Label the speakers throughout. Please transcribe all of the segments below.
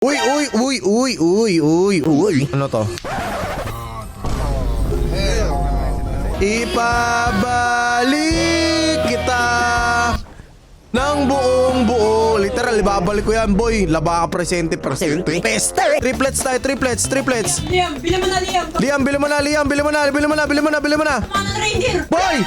Speaker 1: Uy, uy, uy, uy, uy, uy, uy. Ano to? Ipabalik kita ng buong buo. Literal, ibabalik ko yan, boy. Laba ka presente. Peste. Triplets tayo, triplets.
Speaker 2: Liam, bili mo na, Liam.
Speaker 1: Liam, bili mo na.
Speaker 2: Mga reindeer.
Speaker 1: Boy!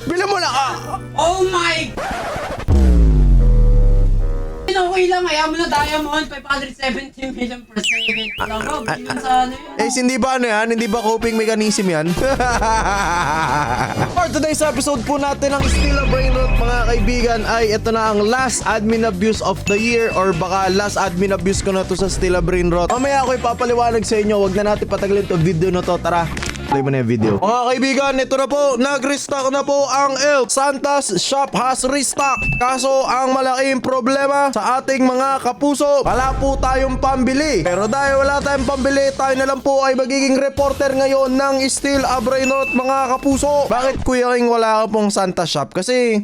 Speaker 1: Bili mo na.
Speaker 2: Oh my. Okay lang, kaya mo na diamond, 517 million per second. Alam mo, billion sa ano yun.
Speaker 1: Hindi ba ano yan? Hindi ba coping mechanism yan? For today's episode po natin ng Still a Brain Rot, mga kaibigan, ay ito na ang last admin abuse of the year, or baka last admin abuse ko na to sa Still a Brain Rot. Mamaya ako ipapaliwanag sa inyo. Wag na natin patagalin to video na to. Tara, play mo na yung video. Mga kaibigan, ito na po, nag-restock na po ang ELF. Santa's Shop has restock. Kaso ang malaking problema sa ating mga kapuso, wala po tayong pambili. Pero dahil wala tayong pambili, tayo na lang po ay magiging reporter ngayon ng Still a Brain Rot, mga kapuso. Bakit Kuya King wala ka pong Santa Shop? Kasi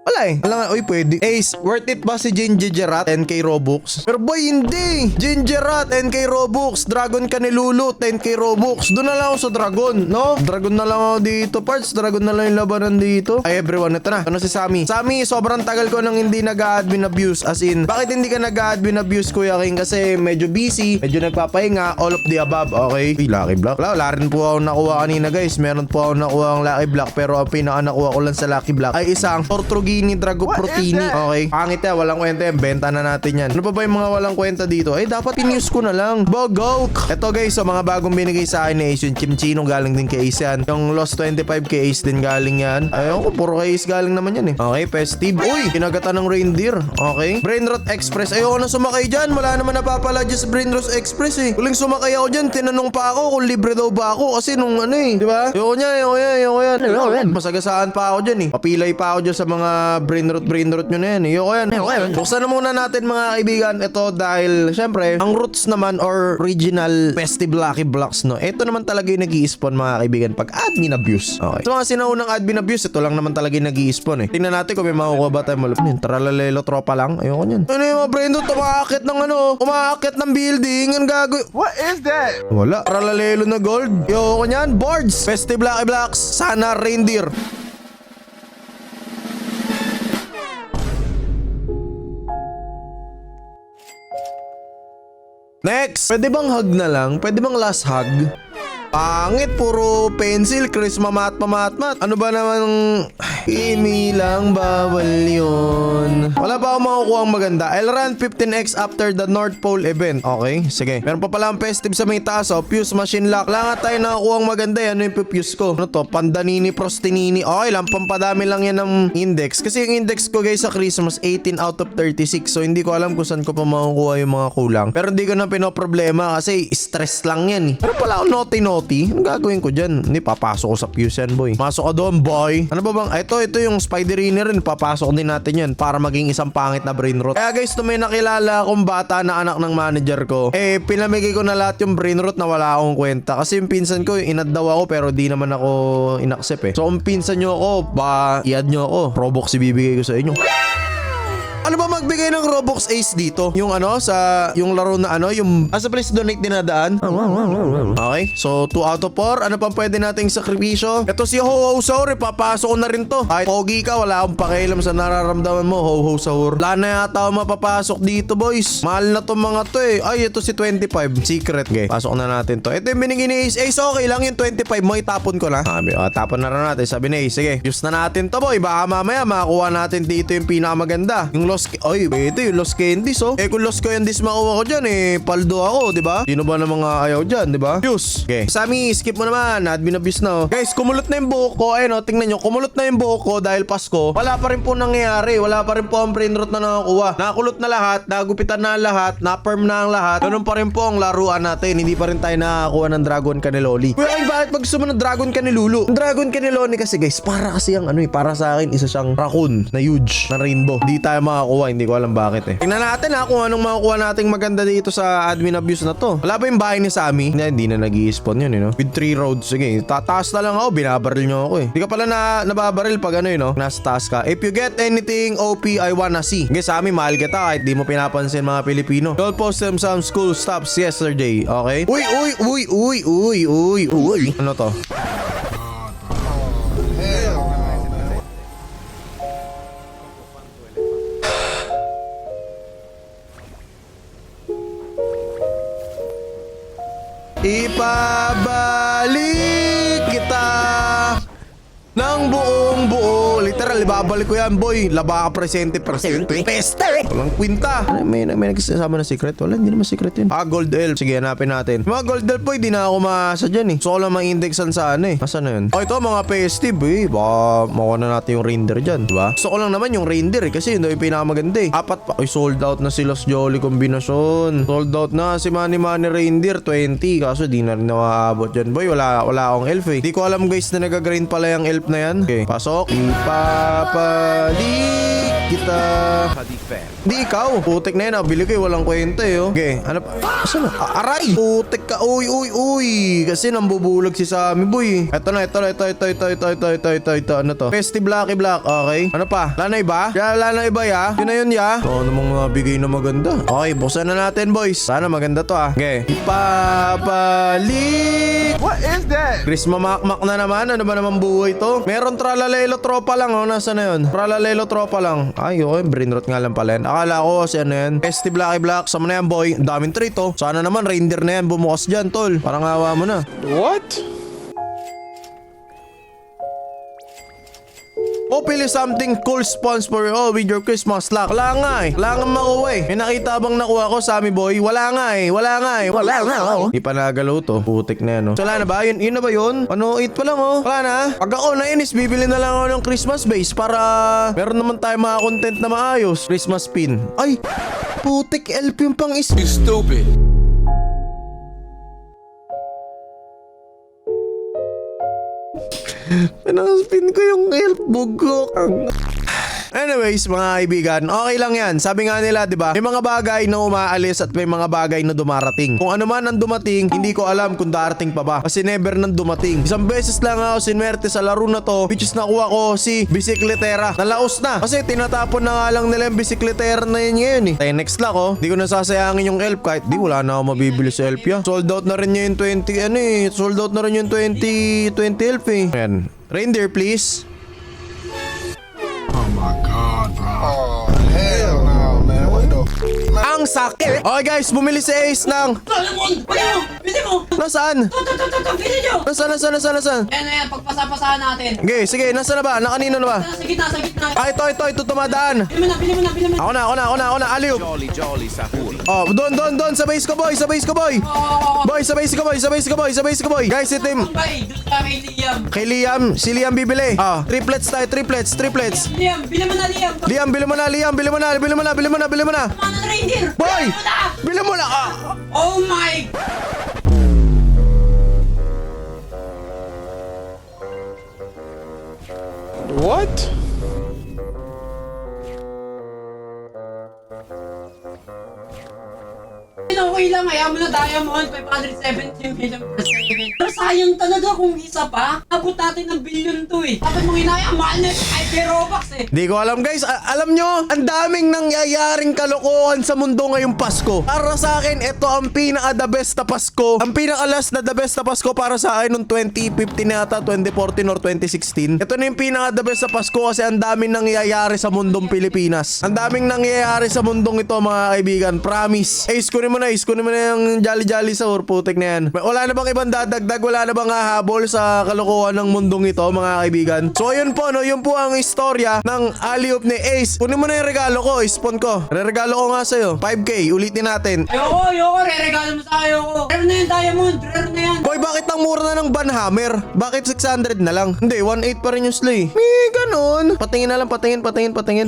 Speaker 1: wala eh. Wala nga, uy pwede. Ace, worth it ba si Gingerat 10k Robux? Pero boy, hindi. Gingerat 10k Robux. Dragon ka ni Lulu 10k Robux. Doon na lang ako sa Dragon, no? Dragon na lang ako dito, parts. Dragon na lang yung labanan dito. Ay everyone, ito na. Ano si Sammy? Sammy, sobrang tagal ko nang hindi nag-admin abuse. As in, bakit hindi ka nag-admin abuse, Kuya King? Kasi medyo busy, medyo nagpapahinga, all of the above, okay? Uy, Lucky Block. Wala rin po ako nakuha kanina, guys. Meron po ako nakuha ang Lucky Block, pero ang pinaka nakuha ko lang sa Lucky Block ay isang Tortugini Drago Protini. Okay. Pangit yan. Walang kwenta yan. Benta na natin yan. Ano pa ba yung mga walang kwenta dito? Dapat in-use ko na lang. Bogok! Ito guys, so mga bagong binigay sa akin ni Ace. Yung Chimchino galing din kay Ace yan. Yung Lost 25 kay Ace din galing yan. Ayun ko, puro kay Ace galing naman yan eh. Okay, festive. Uy! Kinagatan ng reindeer. Okay. Brainrot Express. Ayoko na sumakay dyan. Wala naman napapala dyan sa Brainrot Express eh. Huling sumakay ako dyan. Tinanong pa ako kung libre daw ba ako. Kasi nung ano eh. Diba? Ayoko yan. Masagasaan pa ako dyan eh. Papilay pa ako dyan sa mga Brainrot nyo na yan. Ayoko yan. Buksan na muna natin mga kaibigan. Ito dahil syempre ang roots naman or original festive Lucky Blocks, no. Ito naman talaga yung nag-i-spawn mga kaibigan pag admin abuse. Okay. So mga sinaunang admin abuse, ito lang naman talaga yung nag-i-spawn eh. Tingnan natin kung may makukuha ba tayo malupin. Tralalelo tropa lang. Ayoko yan. Ano yung mga Brainrot? Umaakit ng building. Ang gagawin.
Speaker 3: What is that?
Speaker 1: Wala. Tralalelo na gold. Ayoko yan. Boards. Festive Lucky Blocks. Sana reindeer. Next! Pwede bang hug na lang? Pwede bang last hug? Pangit, puro pencil, Chris mamat. Ano ba naman? Kimi lang bawal yun. Wala ba akong makukuha ang maganda? I'll run 15x after the North Pole event. Okay, sige. Meron pa pala ang festive sa may taas. Fuse machine lock. Wala nga tayo nakakuha ang maganda. Ano yung fuse ko? Ano to? Pandanini, Prostinini. Okay lang, pampadami lang yan ng index. Kasi yung index ko guys sa Christmas 18 out of 36. So hindi ko alam kung saan ko pa makukuha yung mga kulang. Pero hindi ko na pinoproblema kasi stress lang yan eh. Pero pala ako naughty. Anong gagawin ko dyan? Hindi, papasok ko sa fuse yan, boy. Pasok ka doon, boy. Ano ba bang? Ito yung Spiderina rin. Papasok din natin yan para maging isang pangit na Brainrot. Kaya guys, may nakilala akong bata na anak ng manager ko. Pinamigay ko na lahat yung Brainrot na wala akong kwenta. Kasi yung pinsan ko, inad daw ako pero di naman ako inaccept eh. So, kung pinsan nyo ako, i-add nyo ako. Robux ibibigay ko sa inyo. Ano ba magbigay ng Robux Ace dito? Yung ano, yung laro na ano, yung sa please donate din na daan. Okay, so 2 out of 4. Ano pa pwede nating sakripisyo? Ito si Ho-Ho Saur, papasok ko na rin to. Kahit pogi ka, wala akong pakialam sa nararamdaman mo, Ho-Ho Saur. Wala na yata ako mapapasok dito, boys. Mahal na to mga to eh. Ay, ito si 25. Secret. Okay, pasok na natin to. Ito yung binigay ni Ace. Ace, okay lang yung 25 mo, itapon ko na. Tapon na rin natin. Sabi ni Ace, sige, use na natin to, boy. Baka mamaya makakuha natin dito yung pinakamaganda. Yung ito yung Lost Candies, oh. Kung Lost Candies makuha ko dyan, paldo ako, diba? Sino ba na mga ayaw dyan, diba? Use. Okay. Sammy, skip mo naman. Admin abuse na, oh. Guys, kumulot na yung buhok ko. Ayun, oh, tingnan nyo. Kumulot na yung buhok ko dahil Pasko. Wala pa rin po nangyayari. Wala pa rin po ang Brainrot na nakakuha. Nakakulot na lahat. Nagupitan na lahat. Na-perm na ang lahat. Ganun pa rin po ang laruan natin. Hindi pa rin tayo nakakuha ng Dragon Caneloli. Kuya, bakit mag gusto mo ng Dragon Canelulu? Ang Dragon Caneloni kasi, guys, para kasi ang para sa akin, isa siyang raccoon na huge, na rainbow. Hindi tayo makakuha. Hindi ko alam bakit eh. Tingnan natin ha kung anong makukuha nating maganda dito sa admin abuse na to. Wala ba yung bahay ni Sammy? Hindi na nag-i-spawn yun, With 3 roads. Sige, tataas na lang ako. Binabaril nyo ako eh. Di ka pala nababaril pag nasa taas ka. If you get anything OP, I wanna see. Okay, Sammy, mahal kita kahit di mo pinapansin mga Pilipino. Don't post them some school stops yesterday. Okay? Uy. Ano to? Ipabalik kita ng buong buo. Literal, ibabalik ko yan, boy. Laba ka presente. Peste! Walang kwinta. May nagsasama na secret. Wala, hindi naman secret yun. Gold elf. Sige, hanapin natin. Mga gold elf, boy, di na ako maasa dyan eh. Gusto ko lang ma-indexan sa Nasaan na yun? Ito, mga festive eh. Baka makuha na natin yung reindeer dyan, diba? Gusto ko lang naman yung reindeer eh. Kasi yun yung pinakamaganda eh. 4 pa. Ay, sold out na sila sa Jolly kombinasyon. Sold out na si Manny reindeer 20. Kaso di na rin nakaabot dyan, boy. Wala akong elf eh. Di ko alam guys na nag-grind pala yung elf na yan. Okay, pasok. Ipapalik kita. Di ikaw. Putik na yan. Bili ko walang kwenta eh. Okay, ano pa? Saan na? Aray! Putik ka. Uy. Kasi nambubulag si Sammy, boy. Ito. Ano to? Festive Lucky Block. Okay. Ano pa? Wala na iba? Wala na iba ya? Yun na yun ya? Oo namang mga bigay na maganda. Okay, buksan na natin boys. Sana maganda to ah. Okay. Ipapalik.
Speaker 3: What is that?
Speaker 1: Chris mamakmak na naman. Ano ba naman buhay to? Meron tralalelo tropa lang. Nasa na yun? Tralalelo tropa lang. Ay, okay. Brainrot nga lang pala yan. Akala ko kasi yan. Festive Lucky Block. Sama na yan, boy. Ang daming trait, oh. Sana naman reindeer na yan. Bumukas dyan, tol. Parang awa mo na.
Speaker 3: What?
Speaker 1: O pili something cool spawns for with your Christmas luck. Wala nga eh. Wala nga makuha eh. May nakita bang nakuha ko, Sammy boy? Wala nga eh. Di pa nagalaw to. Putik na yan, oh. So, wala na ba? Yun na ba yun? Ano, 8 pa lang, oh. Wala na. Pag ako nainis, bibili na lang ako ng Christmas base para meron naman tayo mga content na maayos. Christmas pin. Ay! Putik, elf yung pang is...
Speaker 3: You stupid.
Speaker 1: Pinang-spin ko yung elf bugok. Anyways, mga kaibigan, okay lang yan. Sabi nga nila, di ba? May mga bagay na umaalis at may mga bagay na dumarating. Kung ano man ang dumating, hindi ko alam kung darating pa ba. Kasi never nang dumating. Isang beses lang ako sinwerte sa laro na to, which is nakuha ko si Bisikletera. Nalaos na. Kasi tinatapon na nga lang nila yung Bisikletera na yun ngayon eh. Tayo next lang oh. Di ko nasasayangin yung elf kahit di wala na ako mabibili sa elf ya. Sold out na rin yung 20 Sold out na rin yung 20 elf eh. Ayan. Reindeer please.
Speaker 3: Oh my god, bro. Oh, hell no, man. What the
Speaker 1: Ang sakit. Okay guys, bumili si Ace ng...
Speaker 2: Bili mo!
Speaker 1: Nasaan?
Speaker 2: Bili nyo!
Speaker 1: Nasaan?
Speaker 2: Ayan, pagpasapasahan natin.
Speaker 1: Okay, sige, nasaan na ba? Nakanino na ba?
Speaker 2: Sa gitna.
Speaker 1: Ito tumadaan.
Speaker 2: Bili mo na.
Speaker 1: Ako na, aliw.
Speaker 3: Jolly sahur.
Speaker 1: Oh, doon, sa base ko, boy. Boy, sa base ko, boy. Guys, ito yung...
Speaker 2: Bay, doon ka kay Liam.
Speaker 1: Kay Liam, si Liam bibili. Triplets tayo, triplets.
Speaker 2: Liam, bili mo na Liam.
Speaker 1: Liam, bili mo na.
Speaker 2: Ano na reindeer?
Speaker 1: Boy! Bili mo na.
Speaker 2: Oh my...
Speaker 3: What?
Speaker 2: Okay lang, ayaw mo na diamond, 517 million per second. Pero sayang talaga kung isa pa. Abot natin ng billion to eh. Dapat mong inaya, mahal na ay Robux eh.
Speaker 1: Di ko alam guys, alam nyo, ang daming nangyayaring kalokohan sa mundo ngayong Pasko. Para sa akin, ito ang pinaka-the best na Pasko. Ang pinaka-last na the best na Pasko para sa akin noong 2015 na yata, 2014 or 2016. Ito na yung pinaka-the best na Pasko kasi ang daming nangyayari sa mundong Pilipinas. Ang daming nangyayari sa mundong ito mga kaibigan. Promise. Kunin mo na yung jolly sahur, putik na yan. Wala na bang ibang dadagdag? Wala na bang hahabol sa kalokohan ng mundong ito mga kaibigan? So ayun po, no, yun po ang istorya ng alley-oop ni Ace. Kunin mo na yung regalo ko, spawn ko. Re-regalo ko nga sa'yo. 5K, ulitin natin.
Speaker 2: Ayoko, re-regalo mo sa ayoko. Rare na yung diamond, rare na yan.
Speaker 1: Boy, bakit ang mura na ng Banhammer? Bakit 600 na lang? Hindi, 1.8 pa rin yung slay. Ganun. Patingin na lang, patingin.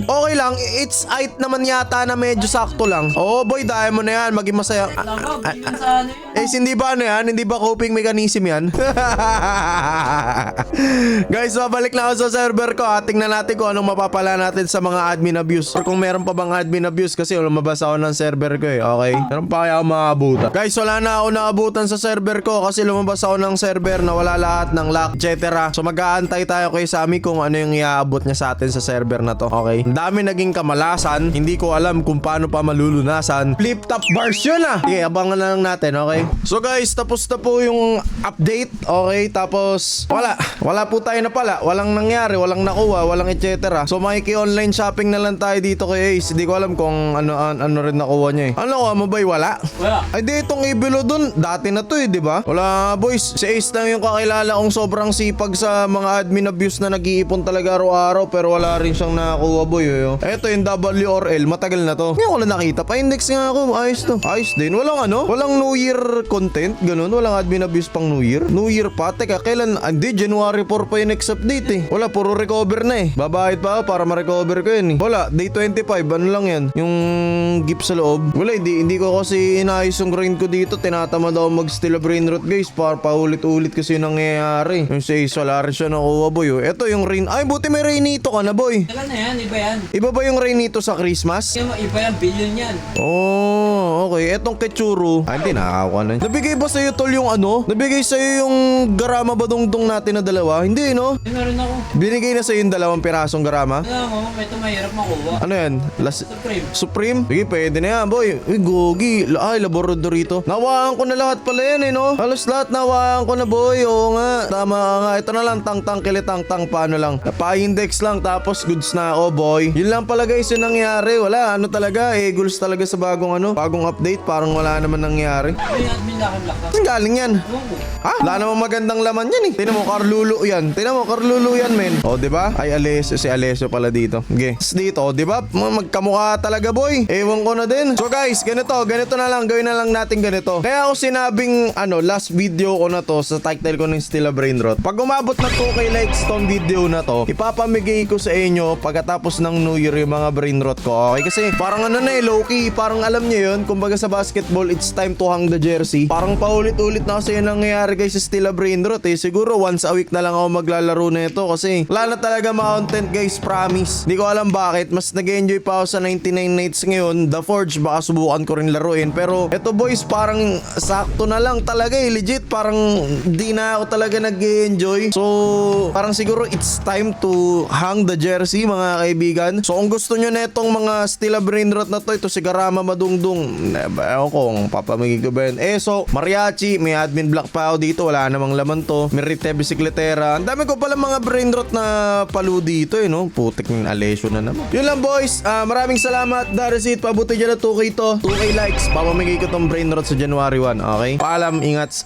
Speaker 1: Okay lang, it's 8 naman yata na medyo sakto lang. Oh boy, diamond na yan. Maging masaya.
Speaker 2: Alam mo, billion sa ano yun.
Speaker 1: Eh, hindi ba ano yan? Hindi ba coping mechanism yan? Guys, babalik na ako sa server ko. Tingnan natin kung anong mapapala natin sa mga admin abuse. Or kung meron pa bang admin abuse kasi lumabas ako ng server ko eh. Okay? Meron pa kaya ako maabutan. Guys, wala na ako naabutan sa server ko kasi lumabas ako ng server na wala lahat ng lock, etc. So mag-aantay tayo kay Sammy kung ano yung iaabot niya sa atin sa server na to. Okay? Ang dami naging kamalasan. Hindi ko alam kung paano pa malulunasan. Flip top bars yun ah. Okay, abangan na lang natin. Okay? So guys, tapos na po yung update. Okay? Tapos wala po tayo na pala. Walang nangyari, walang nakuha, walang etc. So makiki-online shopping na lang tayo dito kay Ace. Hindi ko alam kung ano rin nakuha niya eh. Ano mo ba? Wala?
Speaker 2: Wala.
Speaker 1: Ay di, itong ibilo dun, dati na to eh, di ba? Wala boys, si Ace lang yung kakilala kong sobrang sipag sa mga admin abuse na nag-iipon talaga araw-araw pero wala rin siyang nakakuha boy. Eto yung WRL, matagal na to. Ngayon ko lang nakita, pa-index nga ako, ayos to. Ayos din, walang walang New Year content, ganun, walang admin abuse pang New Year. New Year pa, teka, kailan? Hindi, January 4 pa yung next update eh. Wala, puro recover na eh. Babayad pa ako para ma-recover ko yun eh. Wala, day 25, ano lang yan? Yung gift sa loob. Wala, hindi ko kasi inayos yung grind ko dito. Tinatamad ako mag-steal a brain rot guys. Para paulit-ulit kasi yung nangyayari. Yung sa Ace, wala rin siya nakuha boy. Eto yung rain. Ay, buti may rainito ka na boy.
Speaker 2: Tagal na yan, iba yan.
Speaker 1: Iba ba yung rainito sa Christmas?
Speaker 2: Iba yan, billion yan.
Speaker 1: Oh, okay. Etong Kechuru. Ay, hindi nakakakuha na. Nabigay ba sa'yo tol yung ano? Nabigay sa'yo yung garama badungdong natin na dalawa? Hindi, no?
Speaker 2: Ay, meron ako.
Speaker 1: Binigay na sa'yo yung 2 pirasong garama?
Speaker 2: Alam mo, ito mahirap makuha.
Speaker 1: Ano yan?
Speaker 2: Supreme.
Speaker 1: Supreme? Sige, pwede na yan, boy. Uy, gogi. Ay, laboradorito. Nawaan ko na lahat pala yan, eh, no? Halos lahat nawaan ko na, boy. Oo nga. Tama nga. Ito na lang, tang-tang, kilitang-tang, paano lang. Pa-index lang, tapos goods na ako, boy. Yun lang pala, guys, yung nangyari. Wala, ano talaga, goals talaga sa bagong update. Parang wala naman nangyari.
Speaker 2: May admin lakang laka.
Speaker 1: Saan galing yan?
Speaker 2: Ewan ko.
Speaker 1: Ha? Wala namang magandang laman yan, eh. Tinan mo, Carlulo yan. Tinan mo, Carlulo yan, men. O, di ba? Ay, Alessio. Si Alessio pala dito. Okay. Dito, di ba? Magkamukha talaga, boy. Ewan ko na din. So, guys, ganito na lang. Gawin na lang natin ganito. Kaya ako sinabing, last video ko na to sa title ko ng Still a Brain Rot. Pag umabot na 2K likes tong video na to, ipapamigay ko sa inyo pagkatapos ng New Year yung mga brain rot ko. Okay? Kasi parang low-key. Parang alam niyo yun. Kumbaga sa basketball, it's time to hang the jersey. Parang paulit-ulit na kasi yun nangyayari guys sa Still a Brain Rot eh. Siguro once a week na lang ako maglalaro na ito kasi wala na talaga ma-content guys, promise. Hindi ko alam bakit. Mas nag-enjoy pa ako sa 99 Nights ngayon. The Forge, baka subukan ko rin laruin. Pero eto boys, parang sakto na lang talaga eh. Legit, parang di na ako talaga nag-enjoy. So, parang siguro it's time to hang the jersey mga kaibigan. So, kung gusto nyo na itong mga Still a Brain Rot na to, ito si Garama Madungdung. Ewan ko kung papamigay ko ba yun. So, Mariachi, may admin block pa ako dito. Wala namang laman to. Merite Bicicletera. Ang dami ko pala mga brain rot na palu dito eh, no? Putik ng Alessio na naman. Yun lang boys. Maraming salamat. That is it. Pabuti dyan na 2K to. 2K likes. Papamigay ko tong brain rot sa January 1. Okay? Paalam. Ingat.